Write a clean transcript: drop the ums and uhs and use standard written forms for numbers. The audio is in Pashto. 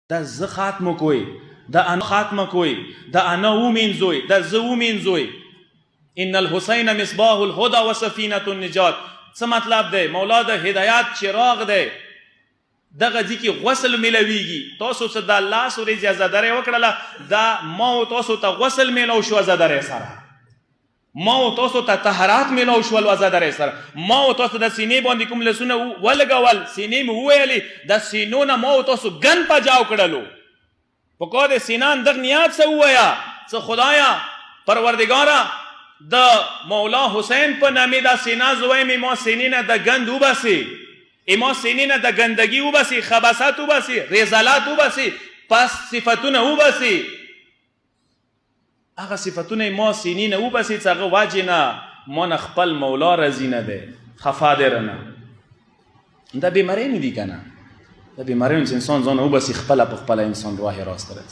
دا ز ختم کوي، دا انا ختم کوي، دا انا ومینځوي، دا ز ومینځوي. ان الحسین مصباح الهدى وسفینة النجات. څه مطلب دی؟ مولا د هدایت چراغ دی. دغه ځکه غسل ملويږي. تاسو څه د الله سورې اجازه وکړله، دا ما او تاسو ته غسل ملو شو زدارې سره، ما او تاسو ته طهارت ملو شو زدارې سره، ما او تاسو د سینې باندې کوم لسونه ولګول، سینې مو ویلې، د سینو نه ما او تاسو ګن پجاو کړلو. په کو د سینان دغ نیات څه وایا، څه خدایا پروردگارا د مولا حسین په نامې دا سینا زوی می ما سینې نه د ګند وباسي، اما سینې نه د ګندګي وباسي، خباثات وباسي، رزالات وباسي، پس صفاتونه وباسي. هغه صفاتونه ما سینې نه وباسي چې هغه واجب نه مون خپل مولا رضی نه دی، خفا دی رنه. دا بیماری نه دي کنه، دا بیماری انسان ځان وباسي خپل په خپل انسان راه راست راځي.